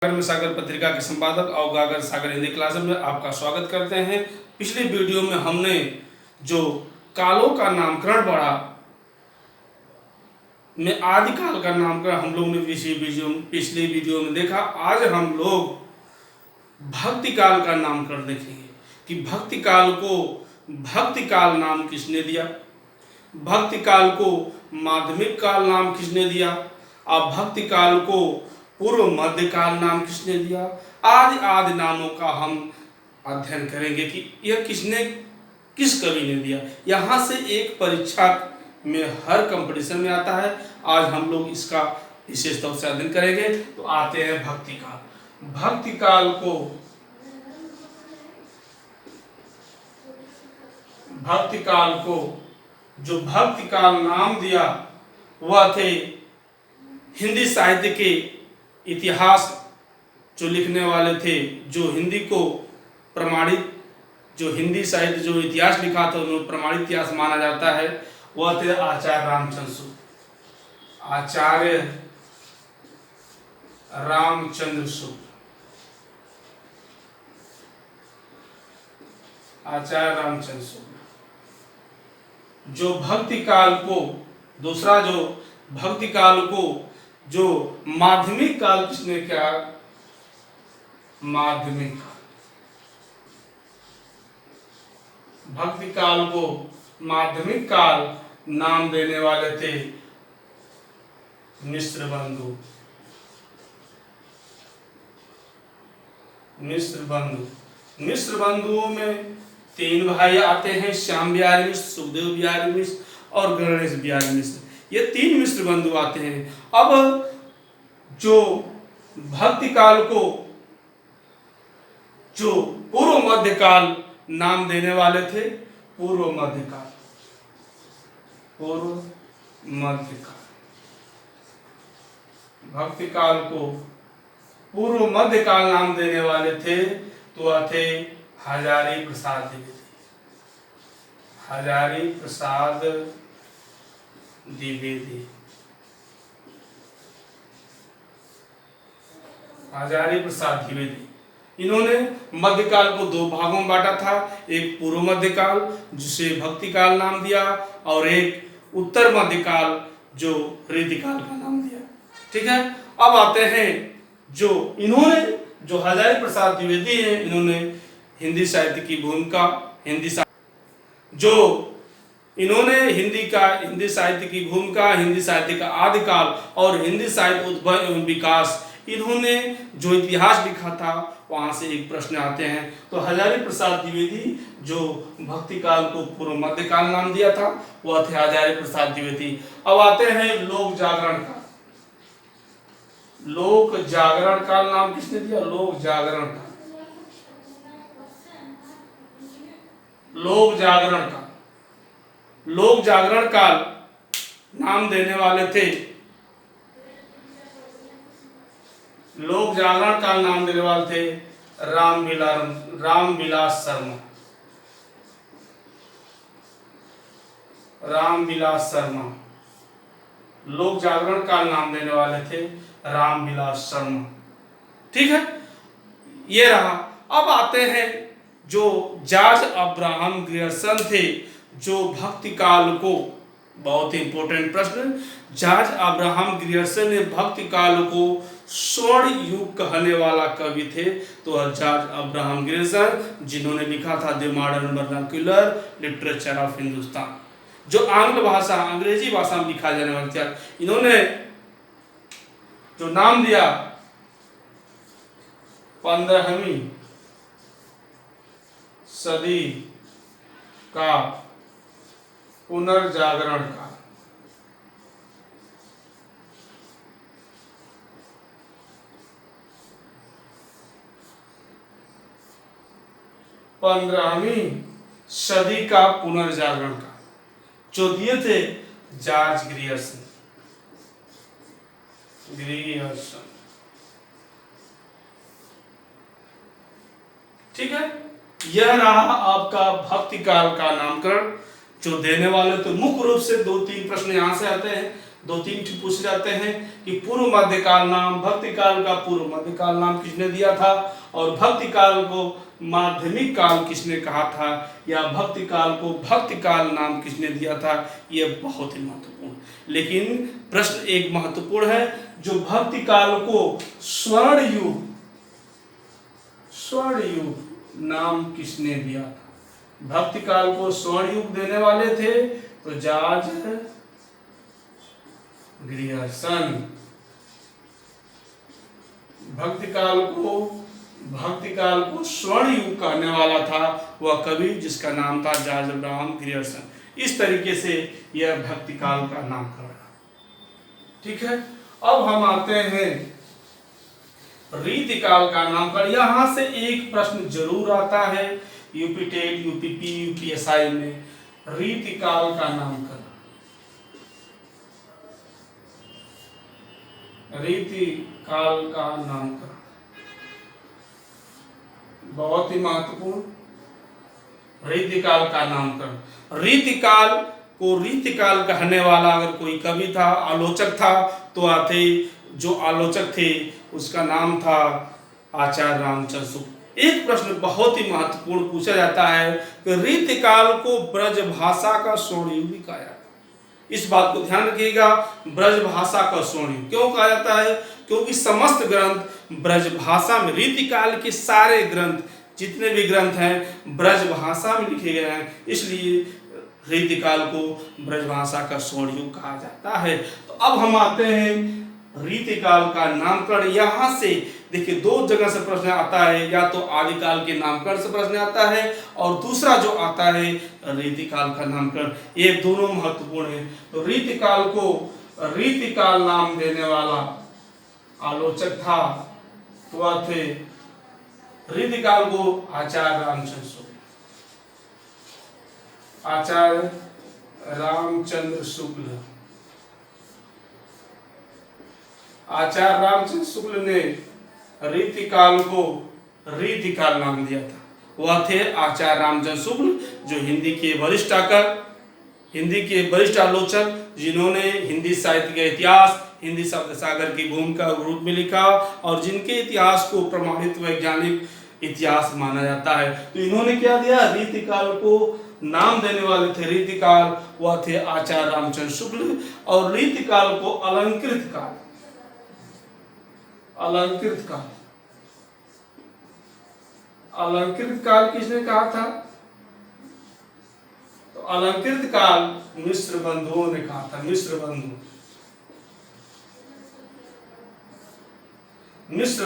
में सागर पत्रिका के संपादक और गागर सागर हिंदी क्लास में आपका स्वागत करते हैं। पिछले वीडियो में हमने जो कालों का नामकरण पढ़ा में आदिकाल का नामकरण हम लोग ने पिछले वीडियो में देखा। आज हम लोग भक्ति काल का नामकरण देखेंगे कि भक्ति काल को भक्ति काल नाम किसने दिया, भक्ति काल को माध्यमिक काल नाम किसने दिया, और भक्ति काल को पूर्व मध्य काल नाम किसने दिया। आदि आदि नामों का हम अध्ययन करेंगे कि यह किसने किस कवि ने दिया। यहाँ से एक परीक्षा में हर कंपटीशन में आता है। आज हम लोग इसका विशेष तौर से अध्ययन करेंगे। तो आते हैं भक्ति काल। भक्ति काल को जो भक्ति काल नाम दिया वह थे हिंदी साहित्य के इतिहास जो लिखने वाले थे, जो हिंदी को प्रमाणित, जो हिंदी साहित्य जो इतिहास लिखा था उन्हें प्रमाणित इतिहास माना जाता है, वह थे आचार्य रामचंद्र सूद। आचार्य रामचंद्र सूद, आचार्य रामचंद्र सूद। जो भक्ति काल को दूसरा जो भक्ति काल को जो माध्यमिक काल किसने क्या, माध्यमिक काल, भक्ति काल को माध्यमिक काल नाम देने वाले थे मिश्र बंधु। मिश्र बंधुओं में तीन भाई आते हैं, श्याम बिहारी मिश्र, सुखदेव बिहारी मिश्र और गणेश बिहारी मिश्र। ये तीन मिश्र बंधु आते हैं। अब जो भक्ति काल को जो पूर्व मध्य काल नाम देने वाले थे, पूर्व मध्य काल, पूर्व मध्य काल, भक्ति काल को पूर्व मध्य काल नाम देने वाले थे तो वह थे हजारी प्रसाद द्विवेदी। हजारी प्रसाद द्विवेदी, हजारी प्रसाद द्विवेदी। इन्होंने मध्यकाल को दो भागों में बांटा था, एक पूर्व मध्यकाल जिसे भक्ति काल नाम दिया और एक उत्तर मध्यकाल जो रीतिकाल का नाम दिया। ठीक है। अब आते हैं जो इन्होंने जो हजारी प्रसाद द्विवेदी हैं, इन्होंने हिंदी साहित्य की भूमिका, जो इन्होंने हिंदी साहित्य की भूमिका, हिंदी साहित्य का आदिकाल और हिंदी साहित्य उद्भव एवं विकास, इन्होंने जो इतिहास लिखा था वहां से एक प्रश्न आते हैं। तो हजारी प्रसाद द्विवेदी जो भक्ति काल को पूर्व मध्य काल नाम दिया था वह थे हजारी प्रसाद द्विवेदी। अब आते हैं लोक जागरण काल। लोक जागरण काल नाम किसने दिया, लोक जागरण काल, लोक जागरण काल। लोक जागरण काल नाम देने वाले थे, लोक जागरण काल नाम देने वाले थे रामविलास शर्मा। रामविलास शर्मा लोक जागरण काल नाम देने वाले थे रामविलास शर्मा। ठीक है, ये रहा। अब आते हैं जो जॉर्ज अब्राहम ग्रियर्सन थे, जो भक्ति काल को, बहुत ही इंपॉर्टेंट प्रश्न, जॉर्ज अब्राहम ग्रियर्सन ने भक्ति काल को स्वर्ण युग कहने वाला कवि थे। तो जॉर्ज अब्राहम ग्रियर्सन जिन्होंने लिखा था the modern vernacular literature of Hindustan, जो आंग्ल भाषा, अंग्रेजी भाषा में लिखा जाने वाला था। इन्होंने जो नाम दिया 15वीं सदी का पुनर्जागरण काल। 15वीं सदी का पुनर्जागरण काल जो दिए थे जॉर्ज ग्रियर्सन। ठीक है, यह रहा आपका भक्ति काल का नामकरण जो देने वाले। तो मुख्य रूप से दो तीन प्रश्न यहां से आते हैं। दो तीन ठे पूछ जाते हैं कि पूर्व मध्यकाल नाम, भक्ति काल का पूर्व मध्यकाल नाम किसने दिया था, और भक्ति काल को माध्यमिक काल किसने कहा था, या भक्ति काल को भक्ति काल नाम किसने दिया था। यह बहुत ही महत्वपूर्ण। लेकिन प्रश्न एक महत्वपूर्ण है, जो भक्ति काल को स्वर्ण युग नाम किसने दिया था। भक्ति काल को स्वर्ण युग देने वाले थे तो जॉर्ज ग्रियर्सन। भक्ति काल को स्वर्ण युग कहने वाला था वह कवि जिसका नाम था जॉर्ज अब्राहम ग्रियर्सन। इस तरीके से यह भक्ति काल का नामकरण। ठीक है, अब हम आते हैं रीतिकाल का नामकरण। यहां से एक प्रश्न जरूर आता है यूपी टेट, यूपीपी, यूपीएसआई में, रीतिकाल का नामकरण। रीतिकाल का नामकरण बहुत ही महत्वपूर्ण। रीतिकाल का नामकरण, रीतिकाल को रीतिकाल कहने वाला अगर कोई कवि था, आलोचक था, तो आते जो आलोचक थे उसका नाम था आचार्य रामचंद्र शुक्ल। एक प्रश्न बहुत ही महत्वपूर्ण पूछा जाता है कि रीतिकाल को ब्रज भाषा का स्वर्ण युग भी कहा जाता है। इस बात को ध्यान रखिएगा, ब्रज भाषा का स्वर्ण युग क्यों कहा जाता है, क्योंकि समस्त ग्रंथ ब्रज भाषा में, रीतिकाल के सारे ग्रंथ जितने भी ग्रंथ हैं ब्रज भाषा में लिखे गए हैं, इसलिए रीतिकाल को ब्रज भाषा का स्वर्ण युग कहा जाता है। तो अब हम आते हैं रीतिकाल का नामकरण। यहाँ से देखिए दो जगह से प्रश्न आता है, या तो आदिकाल के नामकरण से प्रश्न आता है और दूसरा जो आता है रीतिकाल का नामकरण। ये दोनों महत्वपूर्ण है। तो रीतिकाल को रीतिकाल नाम देने वाला आलोचक था तो वह थे रीतिकाल को आचार्य रामचंद्र शुक्ल। आचार्य रामचंद्र शुक्ल, आचार्य रामचंद्र शुक्ल ने रीतिकाल को रीतिकाल नाम दिया था। वह थे आचार्य रामचंद्र शुक्ल, जो हिंदी के वरिष्ठ आलोचक, जिन्होंने हिंदी साहित्य का इतिहास, हिंदी शब्द सागर की भूमिका रूप में लिखा और जिनके इतिहास को प्रमाणित वैज्ञानिक इतिहास माना जाता है। तो इन्होंने क्या दिया, रीतिकाल को नाम देने वाले थे रीतिकाल, वह थे आचार्य रामचंद्र शुक्ल। और रीतिकाल को अलंकृत काल, अलंकृत काल किसने कहा था, तो अलंकृत काल मिश्र बंधुओं ने कहा था। मिश्र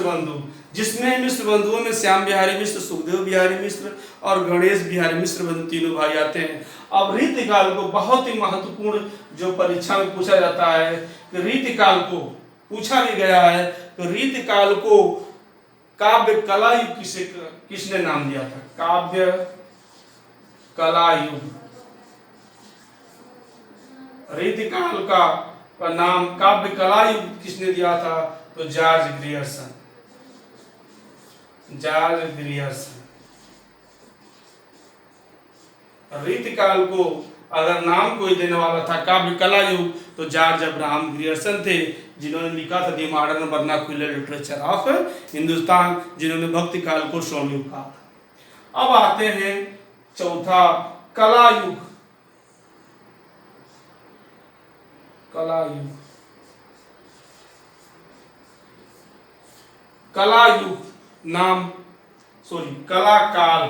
बंधु, जिसमें मिश्र बंधुओं में श्याम बिहारी मिश्र, सुखदेव बिहारी मिश्र और गणेश बिहारी मिश्र बंधु तीनों भाई आते हैं। अब रीतिकाल को बहुत ही महत्वपूर्ण जो परीक्षा में पूछा जाता है कि रीतिकाल को पूछा भी गया है तो रीतिकाल को काव्य कला युग किसने नाम दिया था। काव्य कला युग, रीतिकाल का नाम काव्य कला युग किसने दिया था, तो जॉर्ज ग्रियर्सन। रीतिकाल को अगर नाम कोई देने वाला था काव्य कला युग तो जॉर्ज अब्राहम ग्रियर्सन थे, जिन्होंने लिखा था दी modern vernacular literature of Hindustan, जिन्होंने भक्ति काल को स्वर्ण युग कहा था। अब आते हैं चौथा कला युग। कला काल,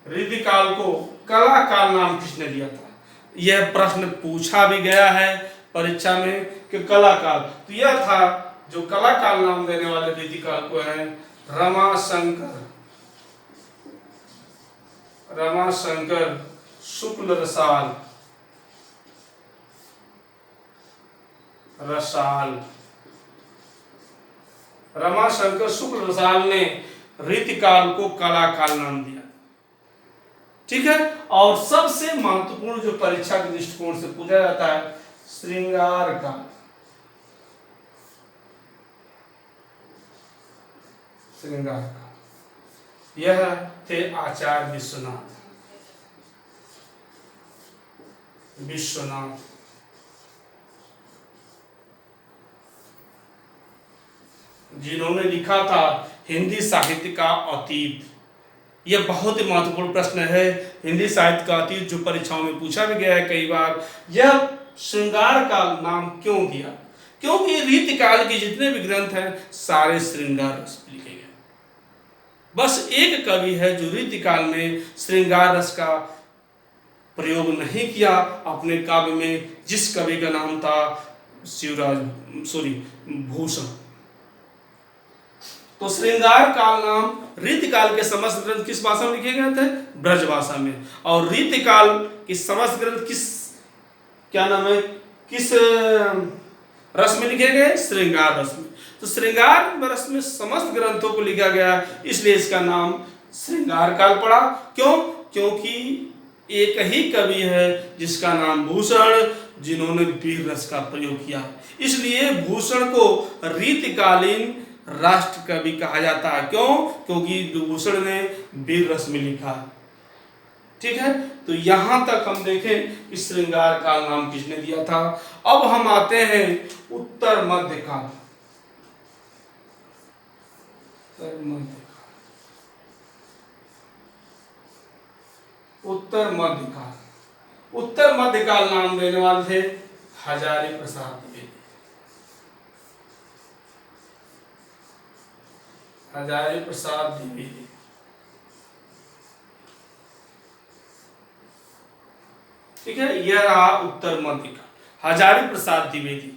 रीतिकाल को कला काल नाम किसने दिया था। यह प्रश्न पूछा भी गया है परीक्षा में कि कला काल, तो यह था जो कला काल नाम देने वाले रीतिकाल को है रमाशंकर शुक्ल रसाल। रमाशंकर शुक्ल रसाल ने रीतिकाल को कला काल नाम दिया। ठीक है, और सबसे महत्वपूर्ण जो परीक्षा के दृष्टिकोण से पूछा जाता है श्रृंगार काल। यह थे आचार्य विश्वनाथ। विश्वनाथ, जिन्होंने लिखा था हिंदी साहित्य का अतीत। यह बहुत ही महत्वपूर्ण प्रश्न है, हिंदी साहित्य का अतीत, जो परीक्षाओं में पूछा भी गया है कई बार। यह श्रृंगार काल नाम क्यों दिया? क्योंकि रीतिकाल के जितने भी ग्रंथ हैं सारे श्रृंगार रस पे लिखे गए। बस एक कवि है जो रीतिकाल में श्रृंगार रस का प्रयोग नहीं किया अपने काव्य में, जिस कवि का नाम था भूषण। तो श्रृंगार काल नाम, रीतिकाल के समस्त ग्रंथ किस भाषा में लिखे गए थे? ब्रज भाषा में। और रीतिकाल के समस्त ग्रंथ किस रस में लिखे गए? श्रृंगार रस में। तो श्रृंगार रस में समस्त ग्रंथों को लिखा गया, इसलिए इसका नाम श्रृंगार काल पड़ा। क्यों? क्योंकि एक ही कवि है जिसका नाम भूषण, जिन्होंने वीर रस का प्रयोग किया, इसलिए भूषण को रीतिकालीन राष्ट्र कवि कहा जाता है। क्यों? क्योंकि भूषण ने वीर रस में लिखा। ठीक है, तो यहां तक हम देखें कि श्रृंगार काल नाम किसने दिया था। अब हम आते हैं उत्तर मध्य काल। उत्तर मध्य काल, उत्तर मध्य काल नाम देने वाले थे हजारी प्रसाद द्विवेदी। हजारी प्रसाद द्विवेदी, ठीक है, यह रहा उत्तर मध्य काल, हजारी प्रसाद द्विवेदी।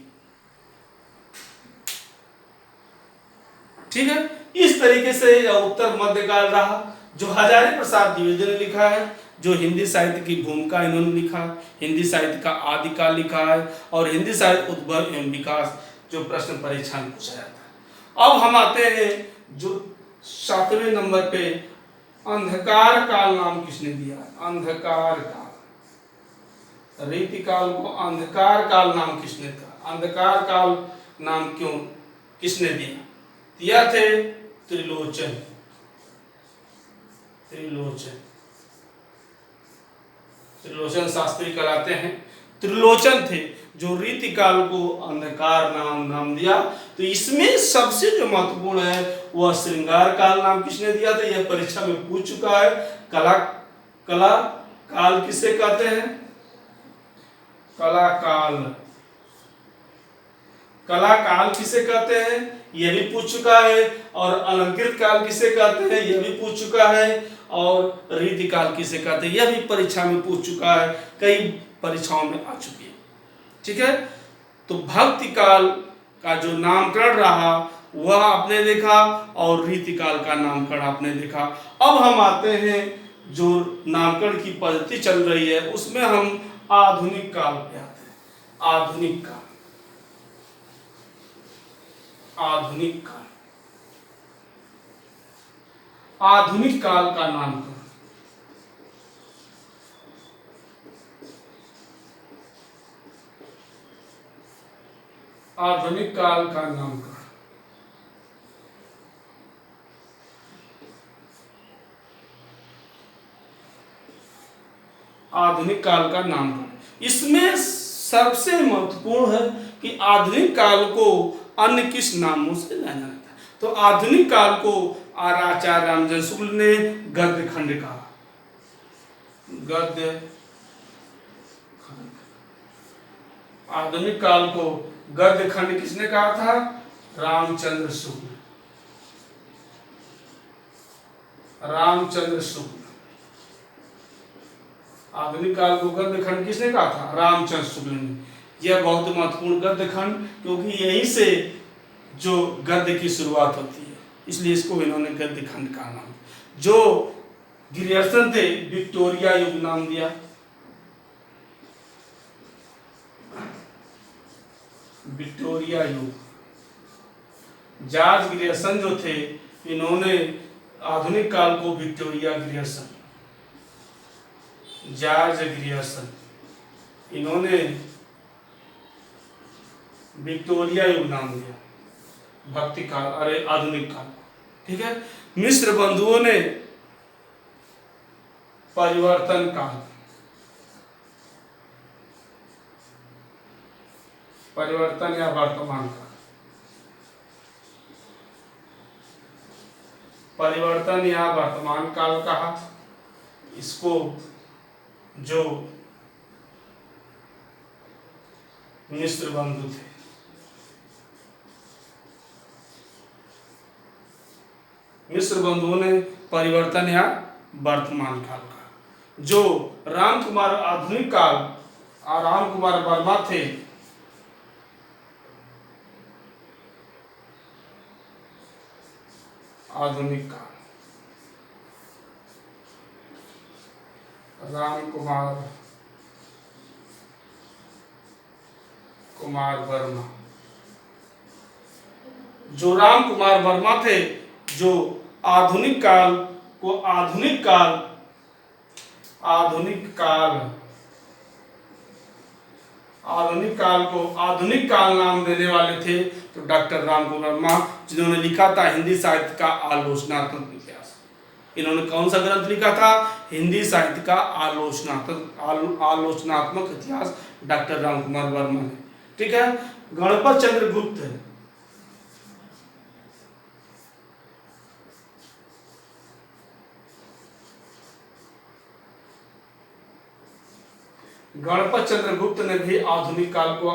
ठीक है, इस तरीके से यह उत्तर मध्य काल रहा, जो हजारी प्रसाद द्विवेदी ने लिखा है, जो हिंदी साहित्य की भूमिका इन्होंने लिखा, हिंदी साहित्य का आदिकाल लिखा है, और हिंदी साहित्य उद्भव एवं विकास, जो प्रश्न परीक्षा में पूछा जाता है। अब हम आते हैं जो 7वें नंबर पे, अंधकार काल नाम किसने दिया? अंधकार काल, रीतिकाल को अंधकार काल नाम किसने दिया? अंधकार काल नाम क्यों किसने दिया? दिया थे त्रिलोचन। त्रिलोचन शास्त्री कहलाते हैं, त्रिलोचन थे जो रीतिकाल को अंधकार नाम दिया। तो इसमें सबसे जो महत्वपूर्ण है वह श्रृंगार काल नाम किसने दिया था? यह परीक्षा में पूछ चुका है। कला काल किसे कहते हैं? कला काल किसे कहते हैं, यह भी पूछ चुका है। और अलंकृत काल किसे कहते हैं, यह भी पूछ चुका है। और रीति काल किसे कहते हैं, यह भी परीक्षा में पूछ चुका है, कई परीक्षाओं में आ चुकी है। ठीक है, तो भक्ति काल का जो नामकरण रहा वह आपने देखा, और रीति काल का नामकरण आपने देखा। अब हम आते हैं जो नामकरण की पद्धति चल रही है, उसमें हम आधुनिक काल पे आते हैं। आधुनिक काल, आधुनिक काल, आधुनिक काल का नामकरण। आधुनिक काल का नामकरण, आधुनिक काल का नामकरण। इसमें सबसे महत्वपूर्ण है कि आधुनिक काल को अन्य किस नामों से जाना जाता है। तो आधुनिक काल को आचार्य रामजन शुक्ल ने गद्य खंड कहा। गद्य खंड, आधुनिक काल को गद्य खंड किसने कहा था? रामचंद्र शुक्ल। रामचंद्र शुक्ल, आधुनिक काल को गद्य खंड किसने कहा था? रामचंद्र शुक्ल ने। यह बहुत महत्वपूर्ण गद्य खंड, क्योंकि यहीं से जो गद्य की शुरुआत होती है, इसलिए इसको इन्होंने गद्य खंड का नाम। जो ग्रियर्सन थे, विक्टोरिया युग नाम दिया। विक्टोरिया युग, जॉर्ज ग्रियर्सन जो थे, इन्होंने आधुनिक काल को विक्टोरिया ग्रियर्सन, जॉर्ज ग्रियर्सन, इन्होंने विक्टोरिया युग नाम दिया भक्ति काल, अरे आधुनिक काल। ठीक है, मिस्र बंधुओं ने परिवर्तन काल, परिवर्तन या वर्तमान काल, परिवर्तन या वर्तमान काल कहा इसको। जो मिस्र बंधु थे, मिस्र बंधुओं ने परिवर्तन या वर्तमान काल का। जो राम कुमार आधुनिक काल और राम कुमार वर्मा थे, आधुनिक काल, राम कुमार वर्मा। जो राम कुमार वर्मा थे, जो आधुनिक काल को आधुनिक काल को आधुनिक काल नाम देने वाले थे, तो डॉक्टर राम कुमार वर्मा, जिन्होंने लिखा था हिंदी साहित्य का आलोचनात्मक इतिहास। इन्होंने कौन सा ग्रंथ लिखा था? हिंदी साहित्य का आलोचनात्मक इतिहास, डॉक्टर राम कुमार वर्मा ने। ठीक है। गणपत चंद्र गुप्त, गणपत चंद्र गुप्त ने भी आधुनिक काल को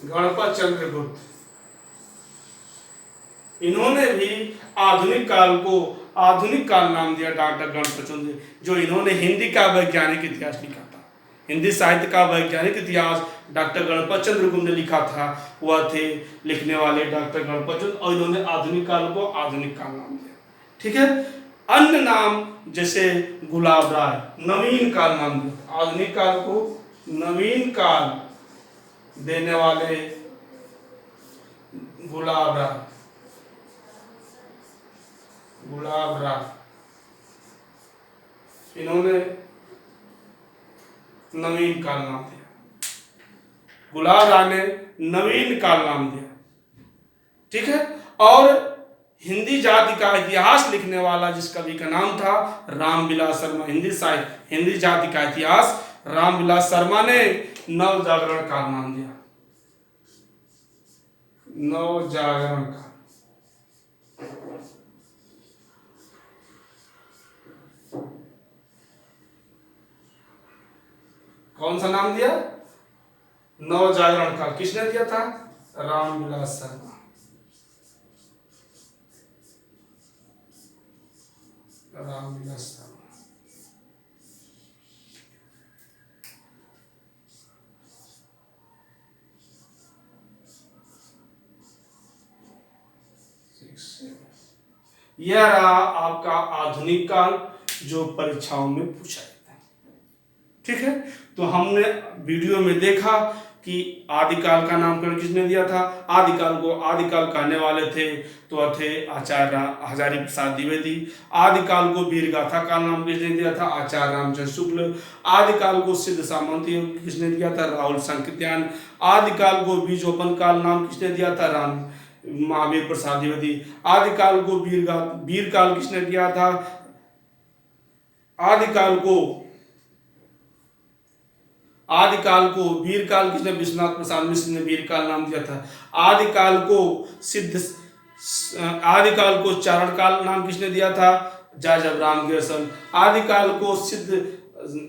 गणपत चंद्र गुप्त, इन्होंने भी आधुनिक काल को आधुनिक काल नाम दिया, डॉक्टर गणपत चंद्र, जो इन्होंने हिंदी का वैज्ञानिक इतिहास लिखा था। हिंदी साहित्य का वैज्ञानिक इतिहास डॉक्टर गणपत चंद्र गुप्त ने लिखा था। वह थे लिखने वाले डॉक्टर गणपत चंद्र, और इन्होंने आधुनिक काल को आधुनिक काल नाम दिया। ठीक है। अन्य नाम जैसे गुलाब राय, नवीन काल नाम दिया। आधुनिक काल को नवीन काल देने वाले गुलाब राय, इन्होंने नवीन काल नाम दिया। गुलाब राय ने नवीन काल नाम दिया। ठीक है। और हिंदी जाति का इतिहास लिखने वाला जिस कवि का नाम था रामविलास शर्मा, हिंदी जाति का इतिहास रामविलास शर्मा ने नव जागरण काल नाम दिया। नव जागरण काल, कौन सा नाम दिया? नव जागरण काल। किसने दिया था? रामविलास शर्मा। रामविलास शर्मा। यह रहा आपका आधुनिक काल, जो परीक्षाओं में पूछा जाता है। ठीक है। तो हमने वीडियो में देखा कि आदिकाल का नामकरण किसने दिया था। आदिकाल को आदिकाल कहने वाले थे तो थे आचार्य हजारी प्रसाद द्विवेदी। आदिकाल को वीरगाथा काल नाम किसने दिया था? आचार्य रामचंद्र शुक्ल। आदिकाल को सिद्ध सामंती किसने दिया था? राहुल संकृत्यान। आदिकाल को बीजोपन काल नाम किसने दिया था? राम महावीर प्रसाद द्विवेदी। आदिकाल को वीर काल किसने दिया था? आदिकाल को वीर काल किसने? विश्वनाथ प्रसाद मिश्र ने वीर काल नाम दिया था। आदिकाल को चारण काल नाम किसने दिया था? जाजब राम गिरसन। आदिकाल को सिद्ध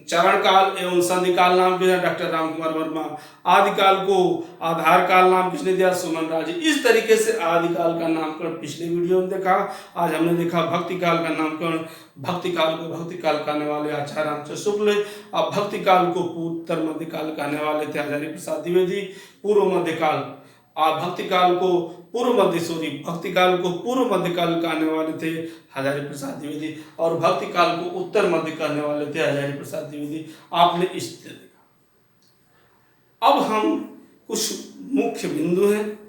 चारण काल एवं संधि काल नाम किया डॉक्टर राम कुमार वर्मा। आदिकाल को आधार काल नाम किसने दिया? सुमन राज। इस तरीके से आदिकाल का नामकरण पिछले वीडियो में देखा। आज हमने देखा भक्ति काल का नामकरण। भक्ति काल को भक्ति काल कहने वाले आचार्य रामचंद्र शुक्ल। अब भक्ति काल को उत्तर मध्य काल कहने वाले थे हजारी प्रसाद द्विवेदी। पूर्व मध्य काल भक्ति काल को पूर्व मध्य काल कहने वाले थे हजारी प्रसाद द्विवेदी, और भक्ति काल को उत्तर मध्य कहने वाले थे हजारी प्रसाद द्विवेदी। आपने इस तरह देखा। अब हम कुछ मुख्य बिंदु हैं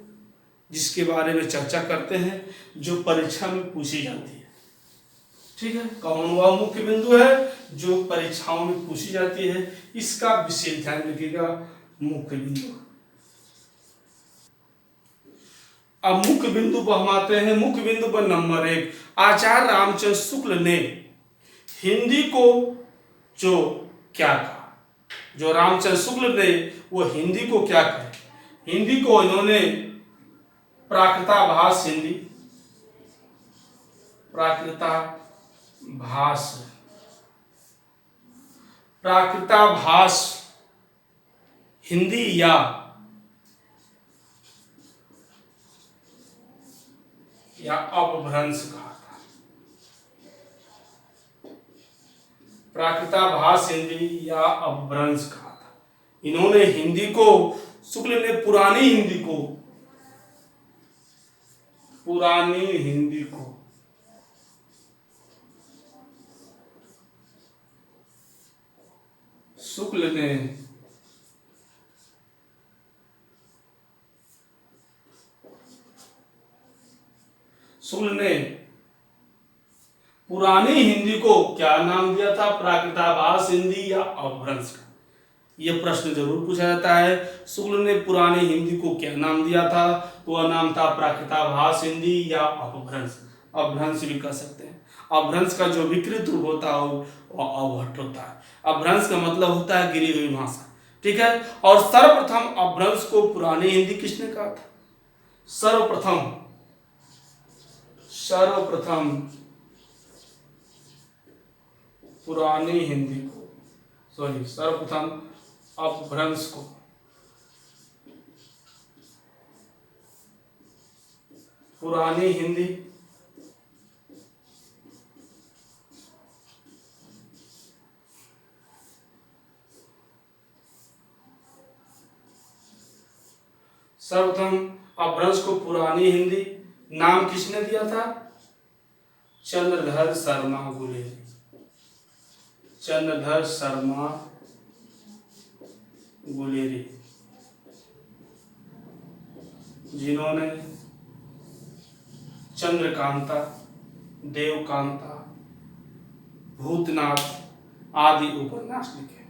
जिसके बारे में चर्चा करते हैं, जो परीक्षा में पूछी जाती है। ठीक है। कौन वह मुख्य बिंदु है जो परीक्षाओं में पूछी जाती है? इसका विशेष ध्यान रखिएगा। मुख्य बिंदु, अब मुख्य बिंदु पर हम आते हैं। मुख्य बिंदु पर नंबर 1, आचार्य रामचंद्र शुक्ल ने हिंदी को जो क्या कहा, जो रामचंद्र शुक्ल ने वो हिंदी को क्या कहे। हिंदी को इन्होंने प्राकृताभास हिंदी, प्राकृताभास, प्राकृताभास हिंदी या अपभ्रंश कहा था। प्राकृताभास हिंदी या अपभ्रंश कहा था। इन्होंने हिंदी को, शुक्ल ने पुरानी हिंदी को, पुरानी हिंदी को शुक्ल ने पुरानी हिंदी को क्या नाम दिया था, प्राकृताभास हिंदी या अपभ्रंश का। यह प्रश्न जरूर पूछा जाता है। शुक्ल ने पुरानी हिंदी को क्या नाम दिया था, तो वह नाम था प्राकृताभास हिंदी या अपभ्रंश। अपभ्रंश भी कह सकते हैं। अपभ्रंश का जो विकृत रूप होता है वो अवहट होता है। अपभ्रंश का मतलब होता है गिरी हुई भाषा, ठीक है। और सर्वप्रथम अपभ्रंश को पुरानी हिंदी किसने कहा था? सर्वप्रथम पुरानी हिंदी को, सर्वप्रथम अपभ्रंश को पुरानी हिंदी अपभ्रंश को पुरानी हिंदी नाम किसने दिया था? चंद्रधर शर्मा गुलेरी। चंद्रधर शर्मा गुलेरी, जिन्होंने चंद्रकांता, देवकांता, भूतनाथ आदि उपन्यास लिखे,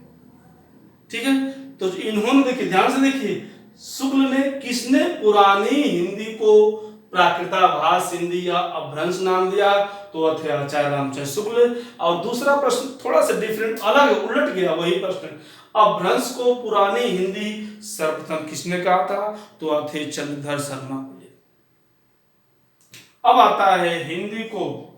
ठीक है। तो इन्होंने, देखिए ध्यान से देखिए, शुक्ल ने, किसने पुरानी हिंदी को प्राकृताभास हिंदी या अपभ्रंश नाम दिया, तो वह थे आचार्य रामचंद्र शुक्ल। और दूसरा प्रश्न थोड़ा सा डिफरेंट, अलग, उलट गया वही प्रश्न। अपभ्रंश को पुरानी हिंदी सर्वप्रथम किसने कहा था, तो वह थे चंद्रधर शर्मा गुलेरी। अब आता है हिंदी को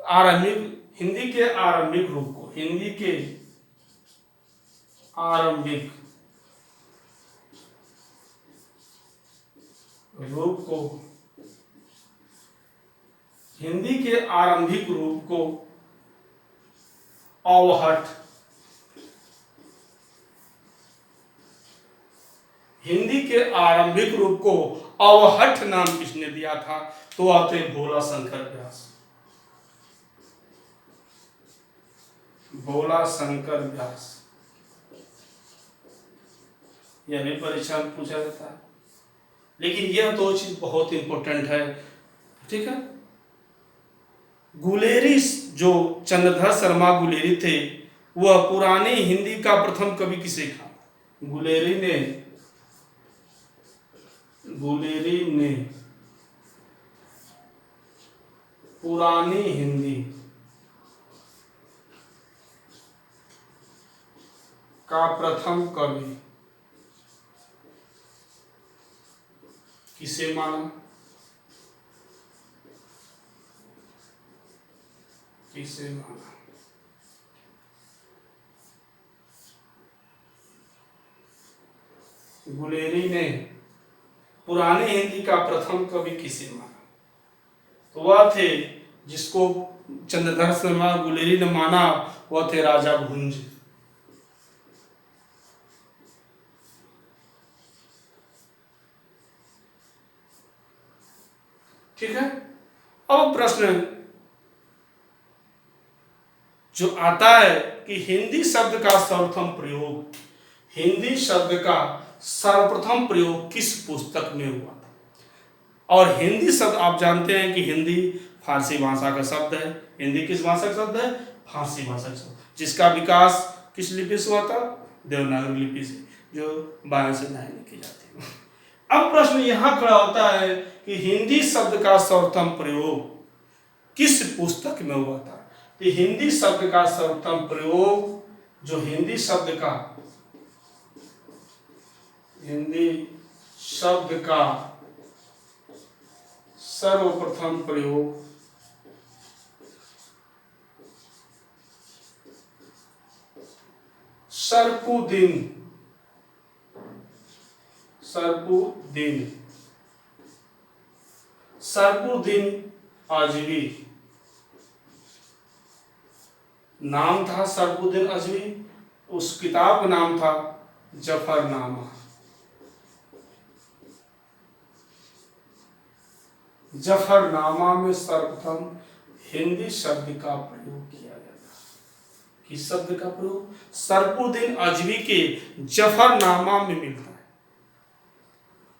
आरंभिक, हिंदी के आरंभिक रूप को, हिंदी के आरंभिक रूप को, हिंदी के आरंभिक रूप को अवहट, हिंदी के आरंभिक रूप को अवहट नाम किसने दिया था, तो आते भोला शंकर व्यास। भोला शंकर व्यास, यह भी परीक्षा में पूछा जाता है। लेकिन यह दो चीज बहुत इंपॉर्टेंट है, ठीक है। गुलेरी, जो चंद्रधर शर्मा गुलेरी थे, वह पुरानी हिंदी का प्रथम कवि किसे कहा? गुलेरी ने पुरानी हिंदी का प्रथम कवि किसे माना? गुलेरी ने पुरानी हिंदी का प्रथम कवि किसे माना? तो वह थे, जिसको चंद्रधर शर्मा गुलेरी ने माना, वह थे राजा भुंज। ठीक है। अब प्रश्न जो आता है कि हिंदी शब्द का सर्वप्रथम प्रयोग, हिंदी शब्द का सर्वप्रथम प्रयोग किस पुस्तक में हुआ था? और हिंदी शब्द आप जानते हैं कि हिंदी फारसी भाषा का शब्द है। हिंदी किस भाषा का शब्द है? फारसी भाषा का शब्द, जिसका विकास किस लिपि से हुआ था? देवनागरी लिपि से, जो बाएं से दाएं लिखी जाती है। अब प्रश्न यहां खड़ा होता है कि हिंदी शब्द का सर्वप्रथम प्रयोग किस पुस्तक में हुआ था। तो हिंदी शब्द का सर्वप्रथम प्रयोग, जो हिंदी शब्द का सर्वप्रथम प्रयोग सरपुद्दीन आजवी, नाम था सरपुद्दीन आजवी, उस किताब का नाम था जफरनामा। जफरनामा में सर्वप्रथम हिंदी शब्द का प्रयोग किया गया था। किस शब्द का प्रयोग? सरपुद्दीन आजवी के जफरनामा में मिलता है।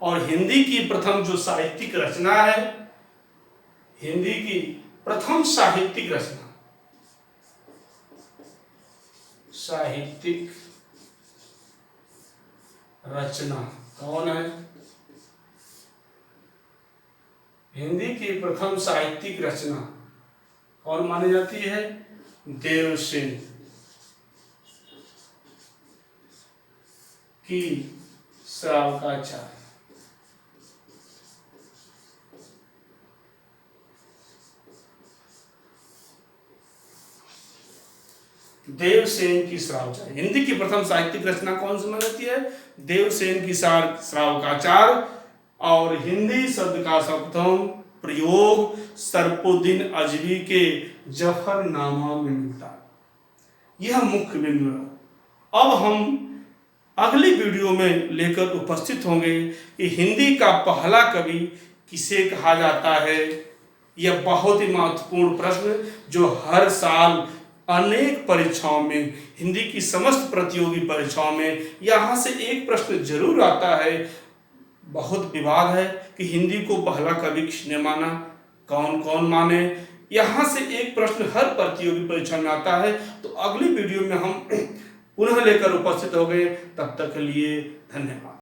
और हिंदी की प्रथम जो साहित्यिक रचना है, हिंदी की प्रथम साहित्यिक रचना कौन है? हिंदी की प्रथम साहित्यिक रचना कौन मानी जाती है? देवसेन की श्रावकाचार्य। देवसेन की श्रावकाचार्य हिंदी की प्रथम साहित्यिक रचना कौन सी मानी जाती है? देवसेन की श्रावकाचार्य। और हिंदी शब्द का सर्वप्रथम प्रयोग सरपुद्दीन आजवी के जफरनामा में मिलता है। यह मुख्य बिंदु है। अब हम अगली वीडियो में लेकर उपस्थित होंगे कि हिंदी का पहला कवि किसे कहा जाता है। यह बहुत ही महत्वपूर्ण प्रश्न जो हर साल अनेक परीक्षाओं में, हिंदी की समस्त प्रतियोगी परीक्षाओं में यहाँ से एक प्रश्न जरूर आता है। बहुत विवाद है कि हिंदी को पहला कवि किसने माना, कौन कौन माने। यहाँ से एक प्रश्न हर प्रतियोगी परीक्षा में आता है। तो अगली वीडियो में हम पुनः लेकर उपस्थित हो गए। तब तक के लिए धन्यवाद।